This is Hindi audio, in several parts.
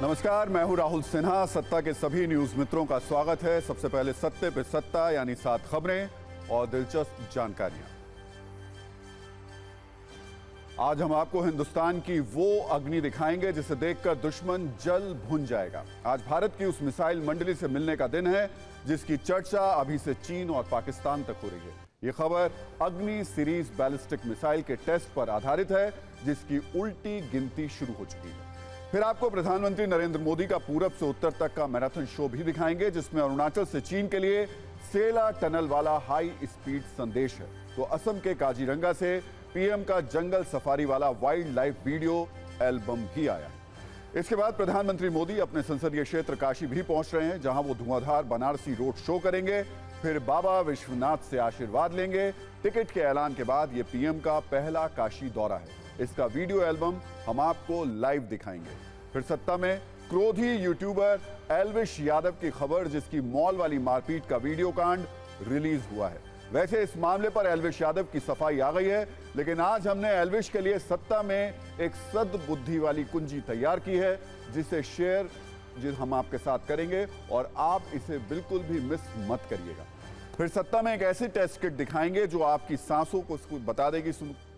नमस्कार, मैं हूं राहुल सिन्हा। सत्ता के सभी न्यूज मित्रों का स्वागत है। सबसे पहले सत्ते पे सत्ता यानी 7 खबरें और दिलचस्प जानकारियां। आज हम आपको हिंदुस्तान की वो अग्नि दिखाएंगे जिसे देखकर दुश्मन जल भुन जाएगा। आज भारत की उस मिसाइल मंडली से मिलने का दिन है जिसकी चर्चा अभी से चीन और पाकिस्तान तक हो रही है। ये खबर अग्नि सीरीज बैलिस्टिक मिसाइल के टेस्ट पर आधारित है जिसकी उल्टी गिनती शुरू हो चुकी है। फिर आपको प्रधानमंत्री नरेंद्र मोदी का पूरब से उत्तर तक का मैराथन शो भी दिखाएंगे जिसमें अरुणाचल से चीन के लिए सेला टनल वाला हाई स्पीड संदेश है, तो असम के काजीरंगा से पीएम का जंगल सफारी वाला वाइल्ड लाइफ वीडियो एल्बम भी आया है। इसके बाद प्रधानमंत्री मोदी अपने संसदीय क्षेत्र काशी भी पहुंच रहे हैं, जहां वो धुआंधार बनारसी रोड शो करेंगे। फिर बाबा विश्वनाथ से आशीर्वाद लेंगे। टिकट के ऐलान के बाद ये पीएम का पहला काशी दौरा है। इसका वीडियो एल्बम हम आपको लाइव दिखाएंगे। फिर सत्ता में क्रोधी यूट्यूबर एल्विश यादव की खबर, जिसकी मॉल वाली मारपीट का वीडियो कांड रिलीज हुआ है। वैसे इस मामले पर एल्विश यादव की सफाई आ गई है, लेकिन आज हमने एल्विश के लिए सत्ता में एक सद्बुद्धि वाली कुंजी तैयार की है जिसे शेयर हम आपके साथ करेंगे और आप इसे बिल्कुल भी मिस मत करिएगा। फिर सत्ता में एक ऐसी टेस्ट किट दिखाएंगे जो आपकी सांसों को बता देगी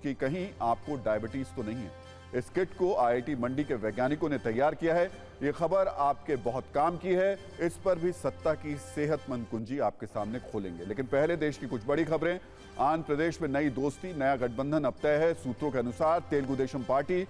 कि कहीं आपको डायबिटीज तो नहीं है। इस किट को आईआईटी मंडी के वैज्ञानिकों ने तैयार किया है। यह खबर आपके बहुत काम की है। इस पर भी सत्ता की सेहतमंद कुंजी आपके सामने खोलेंगे। लेकिन पहले देश की कुछ बड़ी खबरें। आंध्र प्रदेश में नई दोस्ती, नया गठबंधन अब तय है। सूत्रों के अनुसार तेलुगु देशम पार्टी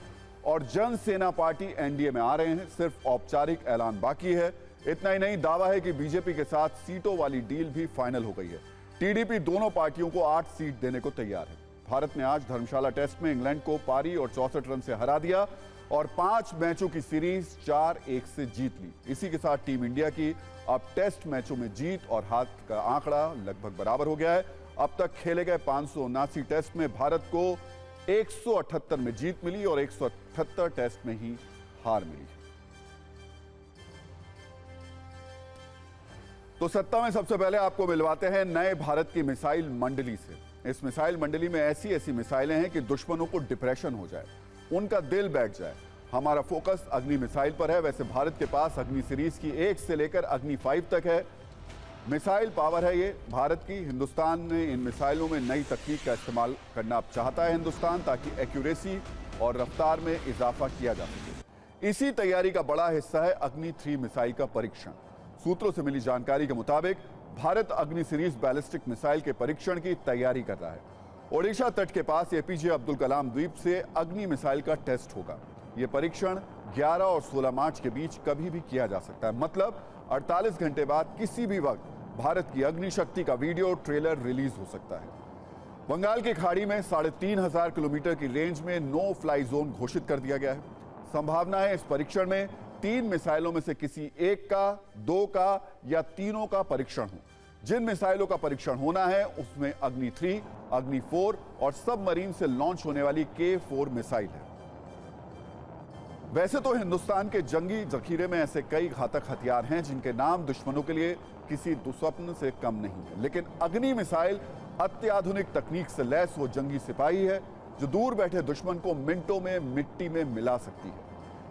और जनसेना पार्टी एनडीए में आ रहे हैं। सिर्फ औपचारिक ऐलान बाकी है। इतना ही नहीं, दावा है कि बीजेपी के साथ सीटों वाली डील भी फाइनल हो गई है। टीडीपी दोनों पार्टियों को 8 सीट देने को तैयार है। भारत ने आज धर्मशाला टेस्ट में इंग्लैंड को पारी और 64 रन से हरा दिया और 5 मैचों की सीरीज 4-1 से जीत ली। इसी के साथ टीम इंडिया की अब टेस्ट मैचों में जीत और हार का आंकड़ा लगभग बराबर हो गया है। अब तक खेले गए 579 टेस्ट में भारत को 178 में जीत मिली और 178 टेस्ट में ही हार मिली। तो सत्ता में सबसे पहले आपको मिलवाते हैं नए भारत की मिसाइल मंडली से। इस मिसाइल मंडली में ऐसी मिसाइलें हैं कि दुश्मनों को डिप्रेशन हो जाए, उनका दिल बैठ जाए। हमारा फोकस अग्नि मिसाइल पर है। वैसे भारत के पास अग्नि सीरीज की 1 से लेकर अग्नि 5 तक है। मिसाइल पावर है ये भारत की। हिंदुस्तान ने इन मिसाइलों में नई तकनीक का इस्तेमाल करना अब चाहता है हिंदुस्तान, ताकि एक्यूरेसी और रफ्तार में इजाफा किया जा सके। इसी तैयारी का बड़ा हिस्सा है अग्नि 3 मिसाइल का परीक्षण। सूत्रों से मिली जानकारी के मुताबिक भारत अग्नि सीरीज बैलिस्टिक मिसाइल के परीक्षण की तैयारी कर रहा है। ओडिशा तट के पास एपीजे अब्दुल कलाम द्वीप से अग्नि मिसाइल का टेस्ट होगा। यह परीक्षण 11 और 16 मार्च के बीच कभी भी किया जा सकता है। मतलब 48 घंटे बाद किसी भी वक्त भारत की अग्नि शक्ति का वीडियो ट्रेलर रिलीज हो सकता है। बंगाल की खाड़ी में 3500 किलोमीटर की रेंज में नो फ्लाई जोन घोषित कर दिया गया है। संभावना है इस परीक्षण में 3 मिसाइलों में से किसी एक का, 2 का या तीनों का परीक्षण हो। जिन मिसाइलों का परीक्षण होना है उसमें अग्नि 3, अग्नि 4 और सबमरीन से लॉन्च होने वाली K4 मिसाइल है। वैसे तो हिंदुस्तान के जंगी जखीरे में ऐसे कई घातक हथियार हैं जिनके नाम दुश्मनों के लिए किसी दुस्वप्न से कम नहीं है, लेकिन अग्नि मिसाइल अत्याधुनिक तकनीक से लैस वो जंगी सिपाही है जो दूर बैठे दुश्मन को मिनटों में मिट्टी में मिला सकती है।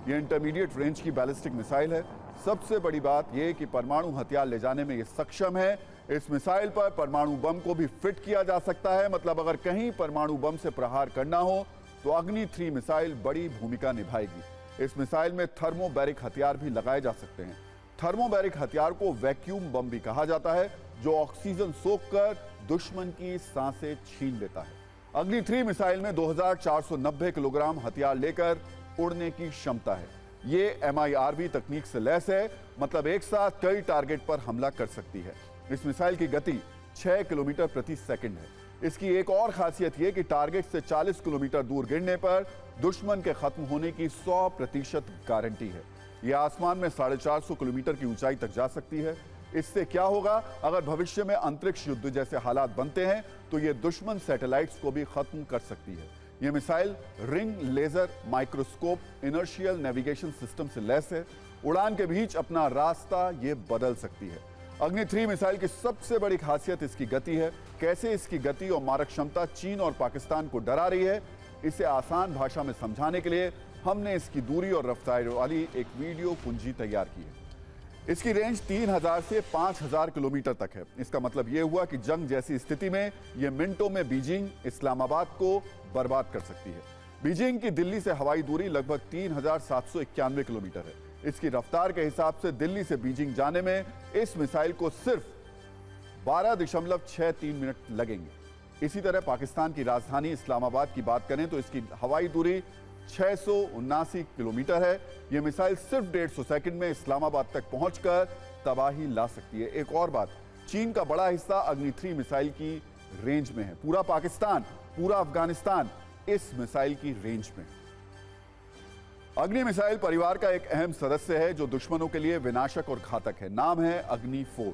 यह इंटरमीडिएट रेंज की बैलिस्टिक मिसाइल है। सबसे बड़ी बात यह कि परमाणु हथियार ले जाने में यह सक्षम है। इस मिसाइल पर परमाणु बम को भी फिट किया जा सकता है। मतलब अगर कहीं परमाणु बम से प्रहार करना हो तो अग्नि 3 मिसाइल बड़ी भूमिका निभाएगी। इस मिसाइल में थर्मोबैरिक हथियार भी लगाए जा सकते हैं। थर्मोबैरिक हथियार को वैक्यूम बम भी कहा जाता है, जो ऑक्सीजन सोखकर दुश्मन की सांसें छीन लेता है। अग्नि 3 मिसाइल में 2490 किलोग्राम हथियार लेकर उड़ने की क्षमता है। ये MIRV तकनीक से लैस है। मतलब एक साथ कई टारगेट पर हमला कर सकती है। इस मिसाइल की गति 6 किलोमीटर प्रति सेकंड है। इसकी एक और खासियत यह कि टारगेट से 40 किलोमीटर दूर गिरने पर दुश्मन के खत्म होने की 100% गारंटी है। यह आसमान में 450 किलोमीटर की ऊंचाई तक जा सकती है। इससे क्या होगा, अगर भविष्य में अंतरिक्ष युद्ध जैसे हालात बनते हैं तो यह दुश्मन सैटेलाइट्स को भी खत्म कर सकती है। यह missile ring laser microscope inertial navigation system से लैस है। उड़ान के बीच अपना रास्ता यह बदल सकती है। अग्नि 3 मिसाइल की सबसे बड़ी खासियत इसकी गति है। कैसे इसकी गति और मारक क्षमता चीन और पाकिस्तान को डरा रही है, इसे आसान भाषा में समझाने के लिए हमने इसकी दूरी और रफ्तार वाली एक वीडियो पूंजी तैयार की है। इसकी रेंज 3000 से 5000 किलोमीटर तक है। इसका मतलब यह हुआ कि जंग जैसी स्थिति में यह मिनटों में बीजिंग इस्लामाबाद को बर्बाद कर सकती है। बीजिंग की दिल्ली से हवाई दूरी लगभग 3791 किलोमीटर है। इसकी रफ्तार के हिसाब से दिल्ली से बीजिंग जाने में इस मिसाइल को सिर्फ 12.63 मिनट लगेंगे। इसी तरह पाकिस्तान की राजधानी इस्लामाबाद की बात करें तो इसकी हवाई दूरी 679 किलोमीटर है। यह मिसाइल सिर्फ 150 सेकंड में इस्लामाबाद तक पहुंचकर तबाही ला सकती है। एक और बात, चीन का बड़ा हिस्सा अग्नि 3 मिसाइल की रेंज में है। पूरा पाकिस्तान, पूरा अफगानिस्तान इस मिसाइल की रेंज में। अग्नि मिसाइल परिवार का एक अहम सदस्य है जो दुश्मनों के लिए विनाशक और घातक है। नाम है अग्नि 4।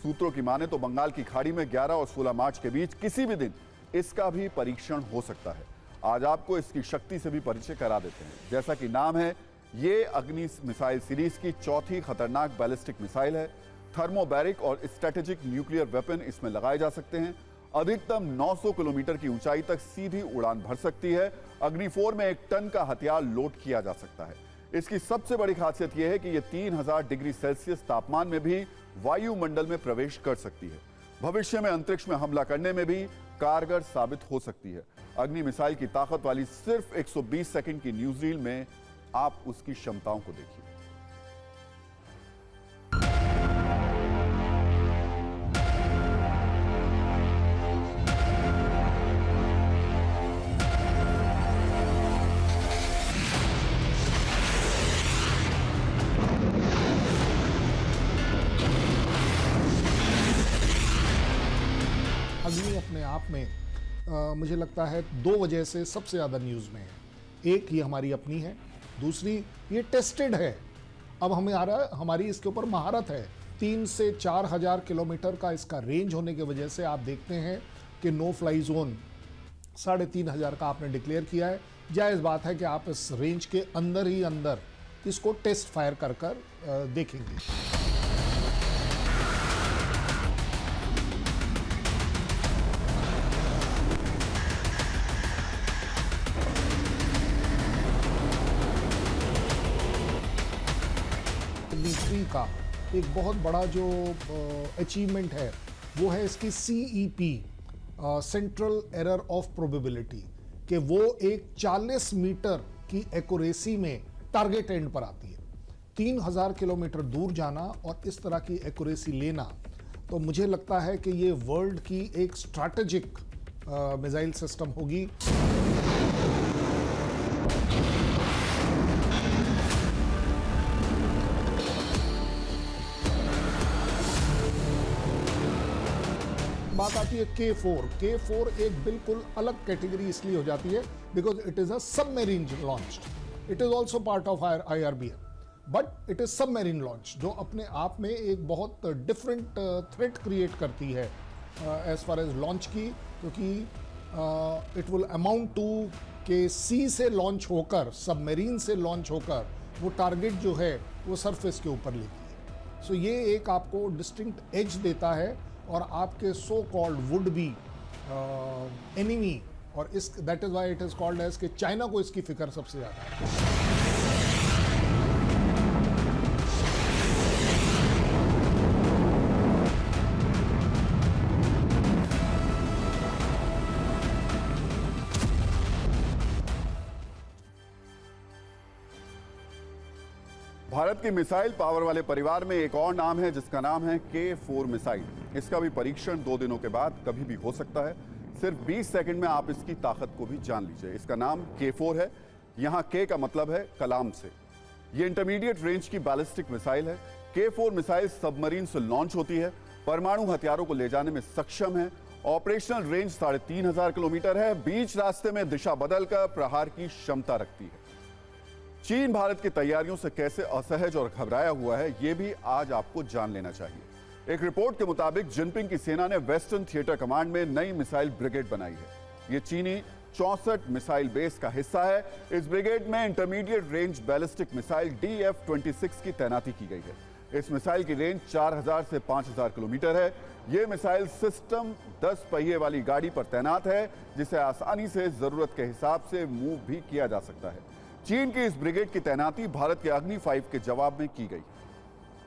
सूत्रों की माने तो बंगाल की खाड़ी में 11 और 16 मार्च के बीच किसी भी दिन इसका भी परीक्षण हो सकता है। आज आपको इसकी शक्ति से भी परिचय करा देते हैं। जैसा कि नाम है, ये अग्नि मिसाइल सीरीज की चौथी खतरनाक बैलिस्टिक मिसाइल है। थर्मोबैरिक और स्ट्रेटेजिक न्यूक्लियर वेपन इसमें लगाए जा सकते हैं। अधिकतम 900 किलोमीटर की ऊंचाई तक सीधी उड़ान भर सकती है। अग्नि 4 में 1 टन का हथियार लोड किया जा सकता है। इसकी सबसे बड़ी खासियत यह है कि यह 3000 डिग्री सेल्सियस तापमान में भी वायुमंडल में प्रवेश कर सकती है। भविष्य में अंतरिक्ष में हमला करने में भी कारगर साबित हो सकती है। अग्नि मिसाइल की ताकत वाली सिर्फ 120 सेकंड की न्यूज़रील में आप उसकी क्षमताओं को देखिए। अग्नि अपने आप में मुझे लगता है 2 वजह से सबसे ज़्यादा न्यूज़ में है। एक, ये हमारी अपनी है। दूसरी, ये टेस्टेड है। अब हमें आ रहा है, हमारी इसके ऊपर महारत है। 3 से 4000 किलोमीटर का इसका रेंज होने की वजह से आप देखते हैं कि नो फ्लाई जोन 3500 का आपने डिक्लेयर किया है। जायज़ बात है कि आप इस रेंज के अंदर ही अंदर इसको टेस्ट फायर कर देखेंगे। का एक बहुत बड़ा जो अचीवमेंट है वो है इसकी CEP, central error of probability, कि वो एक 40 मीटर की एक्यूरेसी में टारगेट एंड पर आती है। 3000 किलोमीटर दूर जाना और इस तरह की एक्यूरेसी लेना, तो मुझे लगता है कि ये वर्ल्ड की एक स्ट्रैटेजिक मिसाइल सिस्टम होगी। बात आती है K4 एक बिल्कुल अलग कैटेगरी इसलिए हो जाती है because it is a submarine launched. It is also part of IRBM, but it is submarine launch, जो अपने आप में एक बहुत डिफरेंट थ्रेट क्रिएट करती है एज फार एज लॉन्च की, क्योंकि इट विल अमाउंट टू के सी से लॉन्च होकर, सबमरीन से लॉन्च होकर वो टारगेट जो है वो सरफेस के ऊपर लेती है। सो ये एक आपको डिस्टिंक्ट एज देता है और आपके so called would be enemy, और इस that is why it is called as कि चाइना को इसकी फिक्र सबसे ज़्यादा है। भारत की मिसाइल पावर वाले परिवार में एक और नाम है जिसका नाम है K4 मिसाइल। इसका भी परीक्षण 2 दिनों के बाद कभी भी हो सकता है। सिर्फ 20 सेकंड में आप इसकी ताकत को भी जान लीजिए। इसका नाम K4 है। यहाँ K का मतलब है कलाम से। ये इंटरमीडिएट रेंज की बैलिस्टिक मिसाइल है। K4 मिसाइल सबमरीन से लॉन्च होती है, परमाणु हथियारों को ले जाने में सक्षम है। ऑपरेशनल रेंज 3500 किलोमीटर है। बीच रास्ते में दिशा बदलकर प्रहार की क्षमता रखती है। चीन भारत की तैयारियों से कैसे असहज और घबराया हुआ है, यह भी आज आपको जान लेना चाहिए। एक रिपोर्ट के मुताबिक जिनपिंग की सेना ने वेस्टर्न थिएटर कमांड में नई मिसाइल ब्रिगेड बनाई है। यह चीनी 64 मिसाइल बेस का हिस्सा है। इस ब्रिगेड में intermediate range ballistic missile DF-26 की तैनाती की गई है। इस मिसाइल की रेंज 4000 से 5000 किलोमीटर है। यह मिसाइल सिस्टम 10 पहिए वाली गाड़ी पर तैनात है, जिसे आसानी से जरूरत के हिसाब से मूव भी किया जा सकता है। चीन की इस ब्रिगेड की तैनाती भारत के अग्नि 5 के जवाब में की गई।